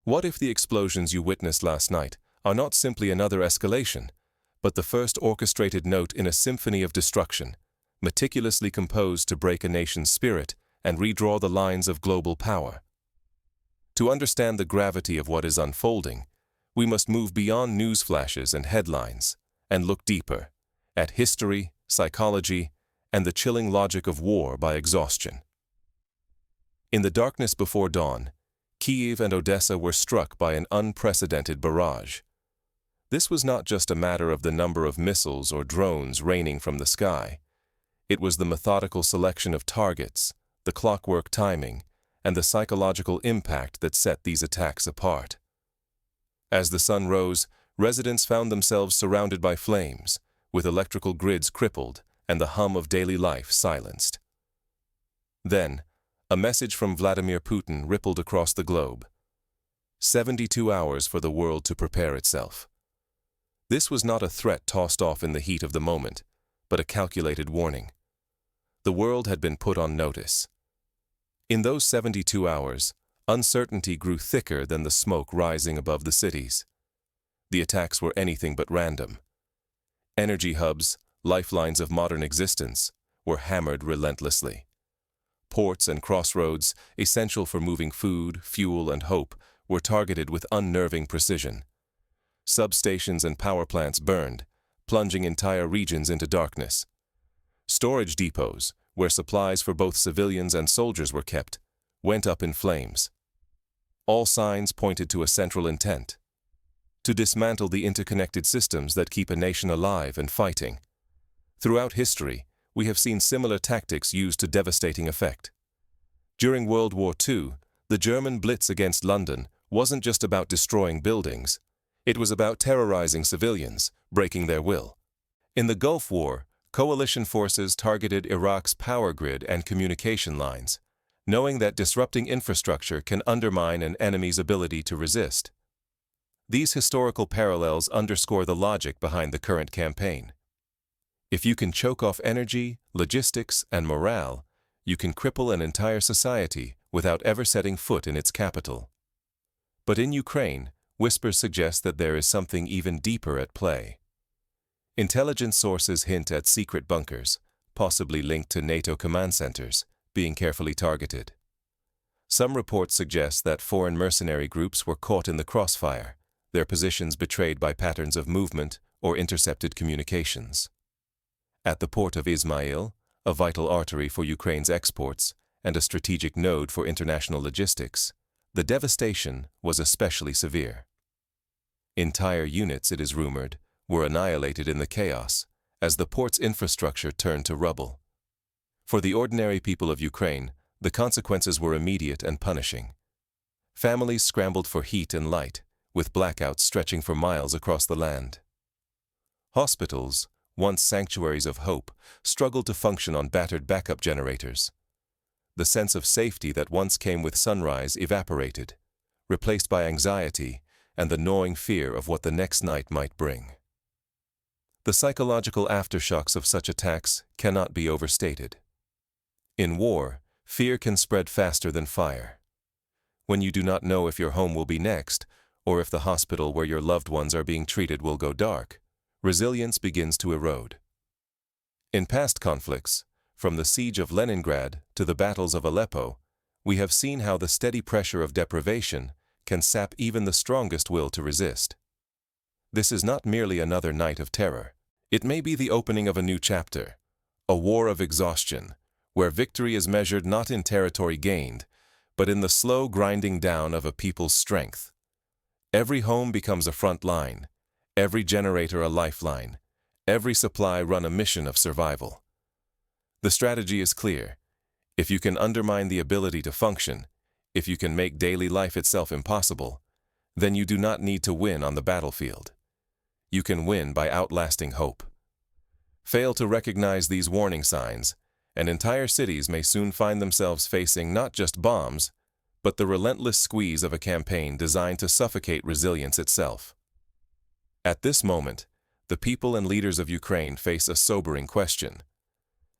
What if the explosions you witnessed last night are not simply another escalation, but the first orchestrated note in a symphony of destruction, meticulously composed to break a nation's spirit and redraw the lines of global power? To understand the gravity of what is unfolding, we must move beyond news flashes and headlines and look deeper at history, psychology, and the chilling logic of war by exhaustion. In the darkness before dawn, Kyiv and Odessa were struck by an unprecedented barrage. This was not just a matter of the number of missiles or drones raining from the sky. It was the methodical selection of targets, the clockwork timing, and the psychological impact that set these attacks apart. As the sun rose, residents found themselves surrounded by flames, with electrical grids crippled and the hum of daily life silenced. Then, a message from Vladimir Putin rippled across the globe. 72 hours for the world to prepare itself. This was not a threat tossed off in the heat of the moment, but a calculated warning. The world had been put on notice. In those 72 hours, uncertainty grew thicker than the smoke rising above the cities. The attacks were anything but random. Energy hubs, lifelines of modern existence, were hammered relentlessly. Ports and crossroads, essential for moving food, fuel, and hope, were targeted with unnerving precision. Substations and power plants burned, plunging entire regions into darkness. Storage depots, where supplies for both civilians and soldiers were kept, went up in flames. All signs pointed to a central intent: to dismantle the interconnected systems that keep a nation alive and fighting. Throughout history, we have seen similar tactics used to devastating effect. During World War II, the German blitz against London wasn't just about destroying buildings. It was about terrorizing civilians, breaking their will. In the Gulf War, coalition forces targeted Iraq's power grid and communication lines, knowing that disrupting infrastructure can undermine an enemy's ability to resist. These historical parallels underscore the logic behind the current campaign. If you can choke off energy, logistics, and morale, you can cripple an entire society without ever setting foot in its capital. But in Ukraine, whispers suggest that there is something even deeper at play. Intelligence sources hint at secret bunkers, possibly linked to NATO command centers, being carefully targeted. Some reports suggest that foreign mercenary groups were caught in the crossfire, their positions betrayed by patterns of movement or intercepted communications. At the port of Izmail, a vital artery for Ukraine's exports and a strategic node for international logistics, the devastation was especially severe. Entire units, it is rumored, were annihilated in the chaos as the port's infrastructure turned to rubble. For the ordinary people of Ukraine, the consequences were immediate and punishing. Families scrambled for heat and light, with blackouts stretching for miles across the land. Hospitals, once sanctuaries of hope, struggled to function on battered backup generators. The sense of safety that once came with sunrise evaporated, replaced by anxiety and the gnawing fear of what the next night might bring. The psychological aftershocks of such attacks cannot be overstated. In war, fear can spread faster than fire. When you do not know if your home will be next, or if the hospital where your loved ones are being treated will go dark, resilience begins to erode. In past conflicts, from the siege of Leningrad to the battles of Aleppo, we have seen how the steady pressure of deprivation can sap even the strongest will to resist. This is not merely another night of terror. It may be the opening of a new chapter, a war of exhaustion, where victory is measured not in territory gained, but in the slow grinding down of a people's strength. Every home becomes a front line, every generator a lifeline, every supply run a mission of survival. The strategy is clear. If you can undermine the ability to function, if you can make daily life itself impossible, then you do not need to win on the battlefield. You can win by outlasting hope. Fail to recognize these warning signs, and entire cities may soon find themselves facing not just bombs, but the relentless squeeze of a campaign designed to suffocate resilience itself. At this moment, the people and leaders of Ukraine face a sobering question.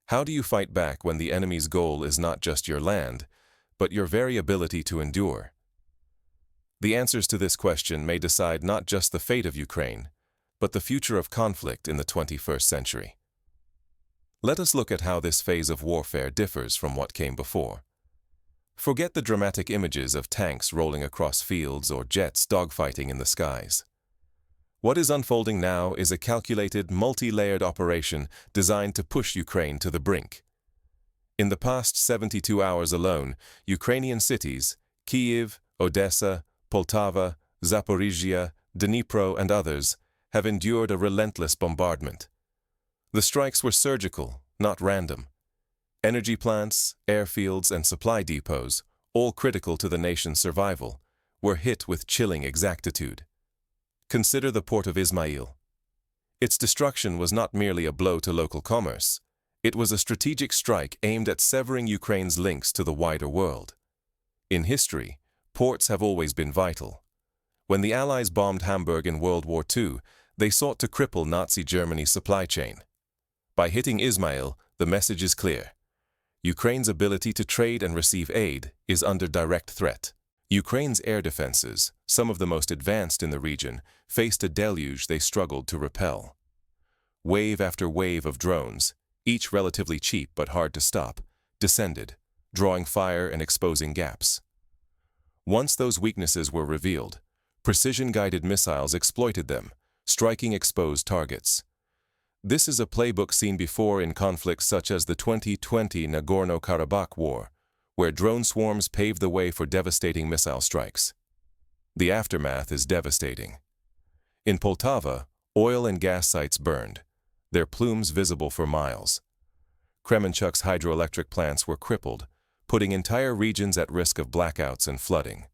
How do you fight back when the enemy's goal is not just your land, but your very ability to endure? The answers to this question may decide not just the fate of Ukraine, but the future of conflict in the 21st century. Let us look at how this phase of warfare differs from what came before. Forget the dramatic images of tanks rolling across fields or jets dogfighting in the skies. What is unfolding now is a calculated, multi-layered operation designed to push Ukraine to the brink. In the past 72 hours alone, Ukrainian cities, Kyiv, Odessa, Poltava, Zaporizhia, Dnipro, and others, have endured a relentless bombardment. The strikes were surgical, not random. Energy plants, airfields, and supply depots, all critical to the nation's survival, were hit with chilling exactitude. Consider the port of Izmail. Its destruction was not merely a blow to local commerce. It was a strategic strike aimed at severing Ukraine's links to the wider world. In history, ports have always been vital. When the Allies bombed Hamburg in World War II, they sought to cripple Nazi Germany's supply chain. By hitting Izmail, the message is clear. Ukraine's ability to trade and receive aid is under direct threat. Ukraine's air defenses, some of the most advanced in the region, faced a deluge they struggled to repel. Wave after wave of drones, each relatively cheap but hard to stop, descended, drawing fire and exposing gaps. Once those weaknesses were revealed, precision-guided missiles exploited them, striking exposed targets. This is a playbook seen before in conflicts such as the 2020 Nagorno-Karabakh War, where drone swarms paved the way for devastating missile strikes. The aftermath is devastating. In Poltava, oil and gas sites burned, their plumes visible for miles. Kremenchuk's hydroelectric plants were crippled, putting entire regions at risk of blackouts and flooding.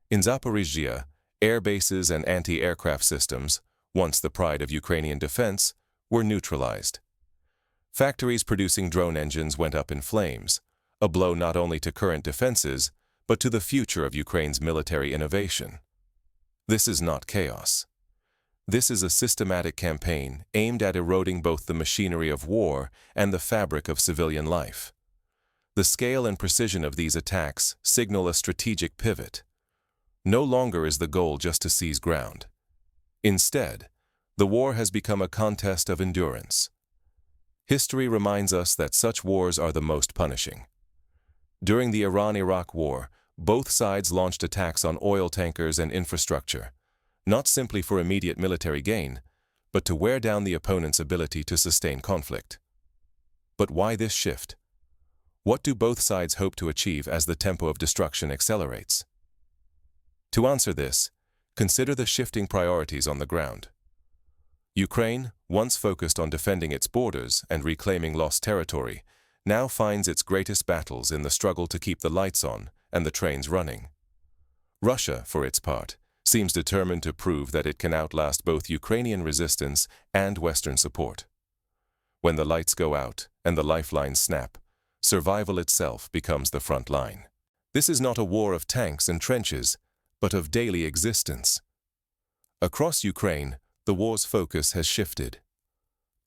In Zaporizhia, air bases and anti-aircraft systems, once the pride of Ukrainian defense, were neutralized. Factories producing drone engines went up in flames, a blow not only to current defenses, but to the future of Ukraine's military innovation. This is not chaos. This is a systematic campaign aimed at eroding both the machinery of war and the fabric of civilian life. The scale and precision of these attacks signal a strategic pivot. No longer is the goal just to seize ground. Instead, the war has become a contest of endurance. History reminds us that such wars are the most punishing. During the Iran-Iraq War, both sides launched attacks on oil tankers and infrastructure, not simply for immediate military gain, but to wear down the opponent's ability to sustain conflict. But why this shift? What do both sides hope to achieve as the tempo of destruction accelerates? To answer this, consider the shifting priorities on the ground. Ukraine, once focused on defending its borders and reclaiming lost territory, now finds its greatest battles in the struggle to keep the lights on and the trains running. Russia, for its part, seems determined to prove that it can outlast both Ukrainian resistance and Western support. When the lights go out and the lifelines snap, survival itself becomes the front line. This is not a war of tanks and trenches, but of daily existence. Across Ukraine, the war's focus has shifted.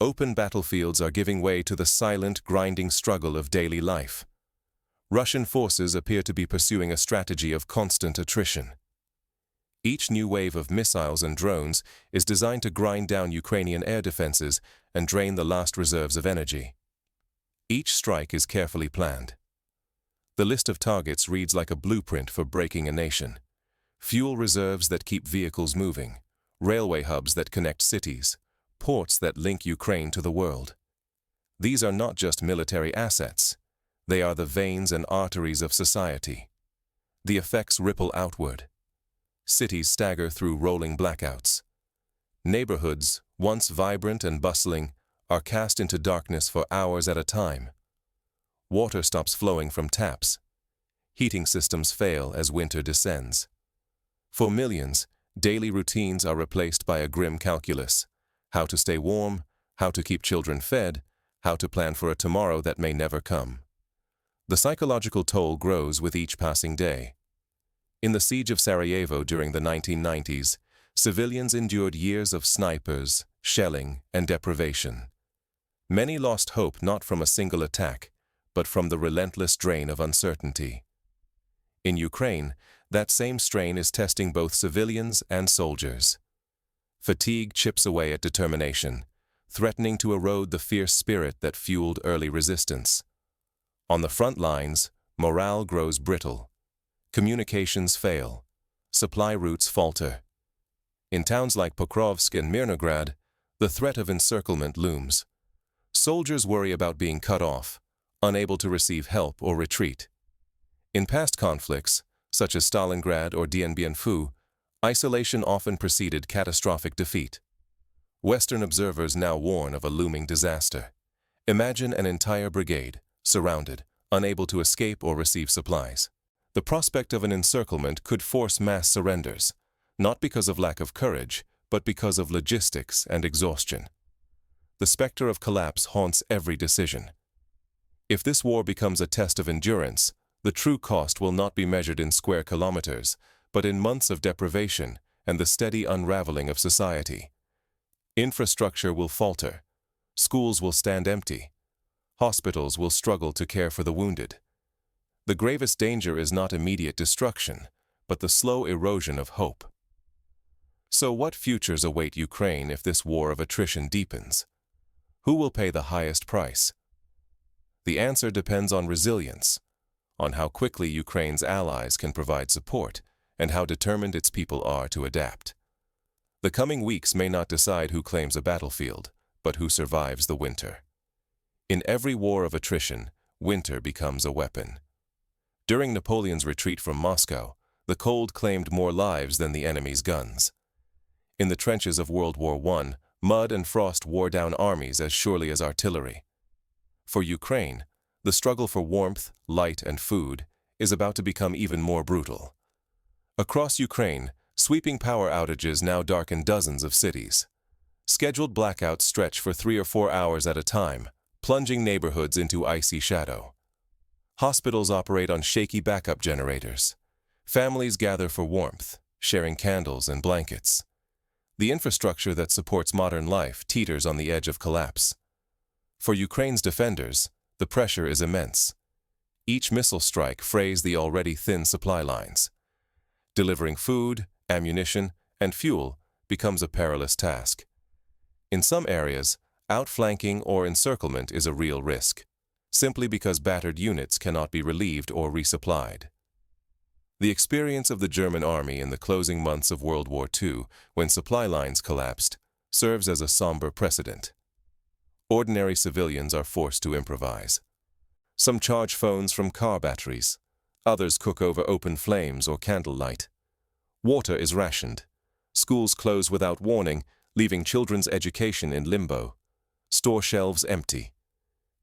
Open battlefields are giving way to the silent, grinding struggle of daily life. Russian forces appear to be pursuing a strategy of constant attrition. Each new wave of missiles and drones is designed to grind down Ukrainian air defenses and drain the last reserves of energy. Each strike is carefully planned. The list of targets reads like a blueprint for breaking a nation. Fuel reserves that keep vehicles moving, railway hubs that connect cities, ports that link Ukraine to the world. These are not just military assets. They are the veins and arteries of society. The effects ripple outward. Cities stagger through rolling blackouts. Neighborhoods, once vibrant and bustling, are cast into darkness for hours at a time. Water stops flowing from taps. Heating systems fail as winter descends. For millions, daily routines are replaced by a grim calculus: how to stay warm, how to keep children fed, how to plan for a tomorrow that may never come. The psychological toll grows with each passing day. In the siege of Sarajevo during the 1990s, civilians endured years of snipers, shelling, and deprivation. Many lost hope not from a single attack, but from the relentless drain of uncertainty. In Ukraine, that same strain is testing both civilians and soldiers. Fatigue chips away at determination, threatening to erode the fierce spirit that fueled early resistance. On the front lines, morale grows brittle. Communications fail. Supply routes falter. In towns like Pokrovsk and Mirnograd, the threat of encirclement looms. Soldiers worry about being cut off, unable to receive help or retreat. In past conflicts, such as Stalingrad or Dien Bien Phu, isolation often preceded catastrophic defeat. Western observers now warn of a looming disaster. Imagine an entire brigade, surrounded, unable to escape or receive supplies. The prospect of an encirclement could force mass surrenders, not because of lack of courage, but because of logistics and exhaustion. The specter of collapse haunts every decision. If this war becomes a test of endurance, the true cost will not be measured in square kilometers, but in months of deprivation and the steady unraveling of society. Infrastructure will falter. Schools will stand empty. Hospitals will struggle to care for the wounded. The gravest danger is not immediate destruction, but the slow erosion of hope. So what futures await Ukraine if this war of attrition deepens? Who will pay the highest price? The answer depends on resilience, on how quickly Ukraine's allies can provide support, and how determined its people are to adapt. The coming weeks may not decide who claims a battlefield, but who survives the winter. In every war of attrition, winter becomes a weapon. During Napoleon's retreat from Moscow, the cold claimed more lives than the enemy's guns. In the trenches of World War I, mud and frost wore down armies as surely as artillery. For Ukraine, the struggle for warmth, light, and food is about to become even more brutal. Across Ukraine, sweeping power outages now darken dozens of cities. Scheduled blackouts stretch for 3 or 4 hours at a time, plunging neighborhoods into icy shadow. Hospitals operate on shaky backup generators. Families gather for warmth, sharing candles and blankets. The infrastructure that supports modern life teeters on the edge of collapse. For Ukraine's defenders, the pressure is immense. Each missile strike frays the already thin supply lines. Delivering food, ammunition, and fuel becomes a perilous task. In some areas, outflanking or encirclement is a real risk, simply because battered units cannot be relieved or resupplied. The experience of the German army in the closing months of World War II, when supply lines collapsed, serves as a somber precedent. Ordinary civilians are forced to improvise. Some charge phones from car batteries. Others cook over open flames or candlelight. Water is rationed. Schools close without warning, leaving children's education in limbo. Store shelves empty.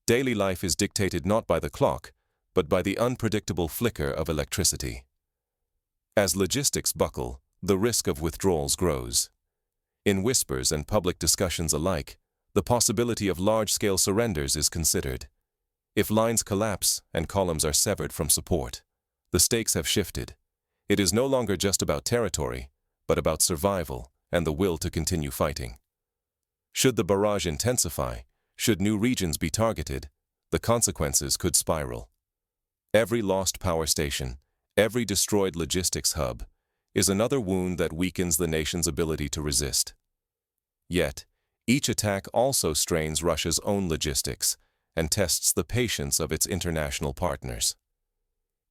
Daily life is dictated not by the clock, but by the unpredictable flicker of electricity. As logistics buckle, the risk of withdrawals grows. In whispers and public discussions alike, the possibility of large-scale surrenders is considered. If lines collapse and columns are severed from support, the stakes have shifted. It is no longer just about territory, but about survival and the will to continue fighting. Should the barrage intensify, should new regions be targeted, the consequences could spiral. Every lost power station, every destroyed logistics hub, is another wound that weakens the nation's ability to resist. Yet, each attack also strains Russia's own logistics and tests the patience of its international partners.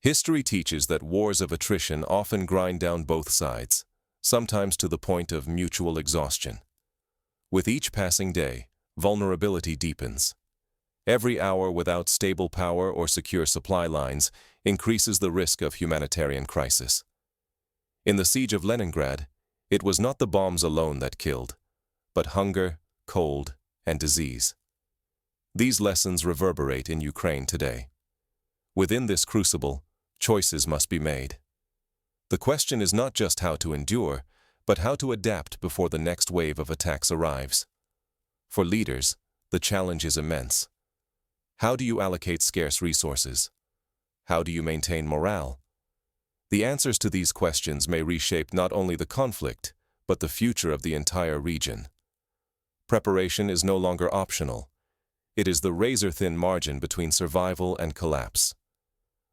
History teaches that wars of attrition often grind down both sides, sometimes to the point of mutual exhaustion. With each passing day, vulnerability deepens. Every hour without stable power or secure supply lines increases the risk of humanitarian crisis. In the siege of Leningrad, it was not the bombs alone that killed, but hunger, cold, and disease. These lessons reverberate in Ukraine today. Within this crucible, choices must be made. The question is not just how to endure, but how to adapt before the next wave of attacks arrives. For leaders, the challenge is immense. How do you allocate scarce resources? How do you maintain morale? The answers to these questions may reshape not only the conflict, but the future of the entire region. Preparation is no longer optional. It is the razor-thin margin between survival and collapse.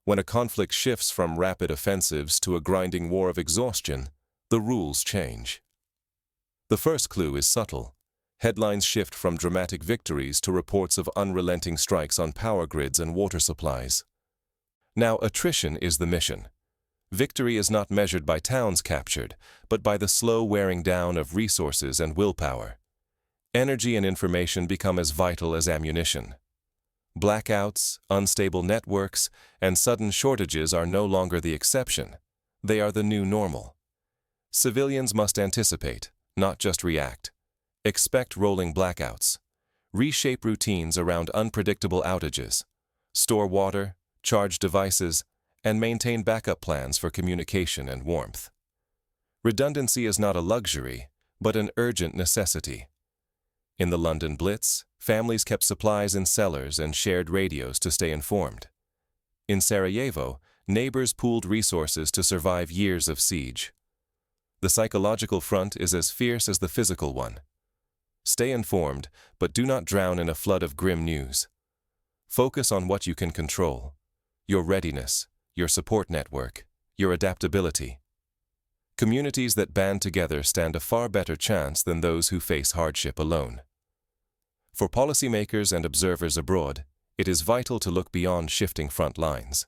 When a conflict shifts from rapid offensives to a grinding war of exhaustion, the rules change. The first clue is subtle. Headlines shift from dramatic victories to reports of unrelenting strikes on power grids and water supplies. Now, attrition is the mission. Victory is not measured by towns captured, but by the slow wearing down of resources and willpower. Energy and information become as vital as ammunition. Blackouts, unstable networks, and sudden shortages are no longer the exception. They are the new normal. Civilians must anticipate, not just react. Expect rolling blackouts. Reshape routines around unpredictable outages. Store water, charge devices, and maintain backup plans for communication and warmth. Redundancy is not a luxury, but an urgent necessity. In the London Blitz, families kept supplies in cellars and shared radios to stay informed. In Sarajevo, neighbors pooled resources to survive years of siege. The psychological front is as fierce as the physical one. Stay informed, but do not drown in a flood of grim news. Focus on what you can control: your readiness, your support network, your adaptability. Communities that band together stand a far better chance than those who face hardship alone. For policymakers and observers abroad, it is vital to look beyond shifting front lines.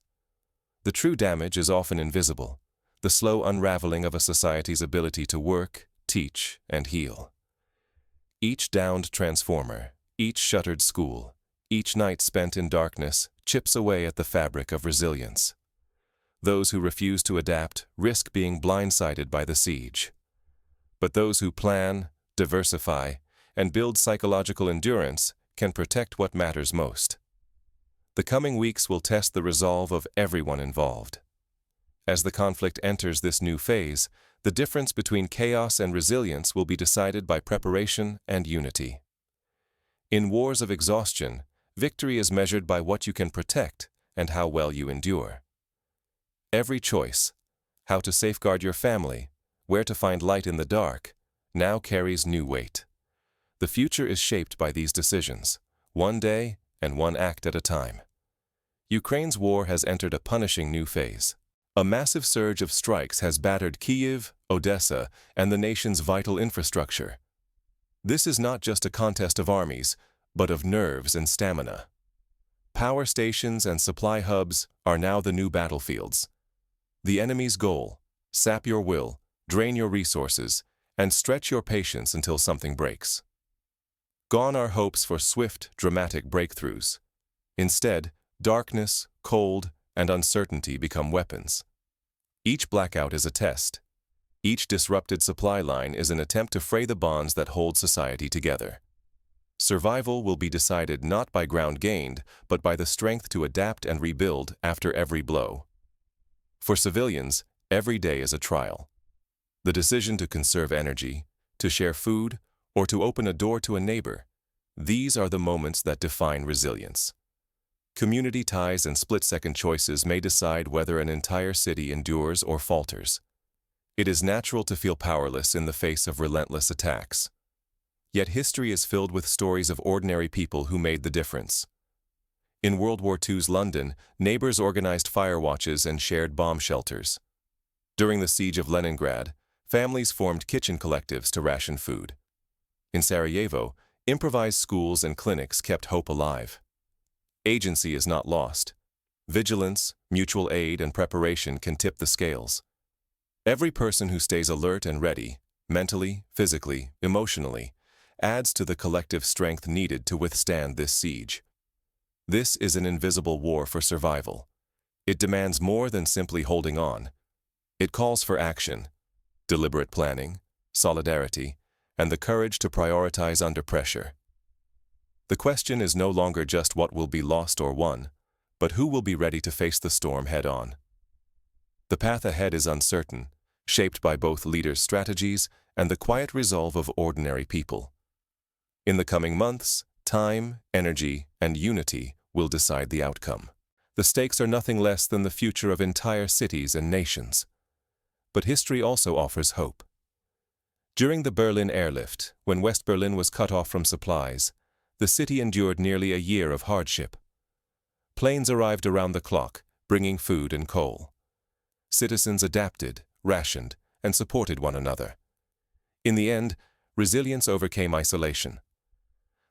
The true damage is often invisible, the slow unraveling of a society's ability to work, teach, and heal. Each downed transformer, each shuttered school, each night spent in darkness chips away at the fabric of resilience. Those who refuse to adapt risk being blindsided by the siege. But those who plan, diversify, and build psychological endurance can protect what matters most. The coming weeks will test the resolve of everyone involved. As the conflict enters this new phase, the difference between chaos and resilience will be decided by preparation and unity. In wars of exhaustion, victory is measured by what you can protect and how well you endure. Every choice, how to safeguard your family, where to find light in the dark, now carries new weight. The future is shaped by these decisions, one day and one act at a time. Ukraine's war has entered a punishing new phase. A massive surge of strikes has battered Kyiv, Odessa, and the nation's vital infrastructure. This is not just a contest of armies, but of nerves and stamina. Power stations and supply hubs are now the new battlefields. The enemy's goal: sap your will, drain your resources, and stretch your patience until something breaks. Gone are hopes for swift, dramatic breakthroughs. Instead, darkness, cold, and uncertainty become weapons. Each blackout is a test. Each disrupted supply line is an attempt to fray the bonds that hold society together. Survival will be decided not by ground gained, but by the strength to adapt and rebuild after every blow. For civilians, every day is a trial. The decision to conserve energy, to share food, or to open a door to a neighbor, these are the moments that define resilience. Community ties and split-second choices may decide whether an entire city endures or falters. It is natural to feel powerless in the face of relentless attacks. Yet history is filled with stories of ordinary people who made the difference. In World War II's London, neighbors organized fire watches and shared bomb shelters. During the siege of Leningrad, families formed kitchen collectives to ration food. In Sarajevo, improvised schools and clinics kept hope alive. Agency is not lost. Vigilance, mutual aid, and preparation can tip the scales. Every person who stays alert and ready, mentally, physically, emotionally, adds to the collective strength needed to withstand this siege. This is an invisible war for survival. It demands more than simply holding on. It calls for action, deliberate planning, solidarity, and the courage to prioritize under pressure. The question is no longer just what will be lost or won, but who will be ready to face the storm head-on. The path ahead is uncertain, shaped by both leaders' strategies and the quiet resolve of ordinary people. In the coming months, time, energy, and unity will decide the outcome. The stakes are nothing less than the future of entire cities and nations. But history also offers hope. During the Berlin airlift, when West Berlin was cut off from supplies, the city endured nearly a year of hardship. Planes arrived around the clock, bringing food and coal. Citizens adapted, rationed, and supported one another. In the end, resilience overcame isolation.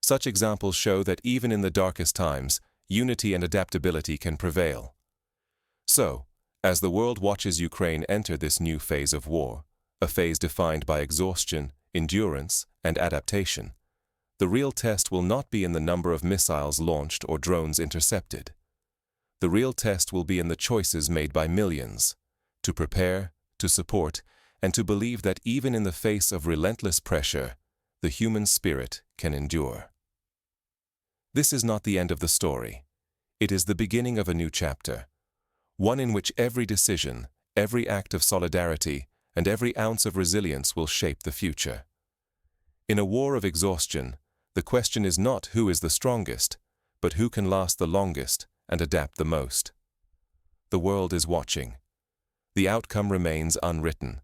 Such examples show that even in the darkest times, unity and adaptability can prevail. So, as the world watches Ukraine enter this new phase of war, a phase defined by exhaustion, endurance, and adaptation, the real test will not be in the number of missiles launched or drones intercepted. The real test will be in the choices made by millions, to prepare, to support, and to believe that even in the face of relentless pressure, the human spirit can endure. This is not the end of the story. It is the beginning of a new chapter, one in which every decision, every act of solidarity, and every ounce of resilience will shape the future. In a war of exhaustion, the question is not who is the strongest, but who can last the longest and adapt the most. The world is watching. The outcome remains unwritten,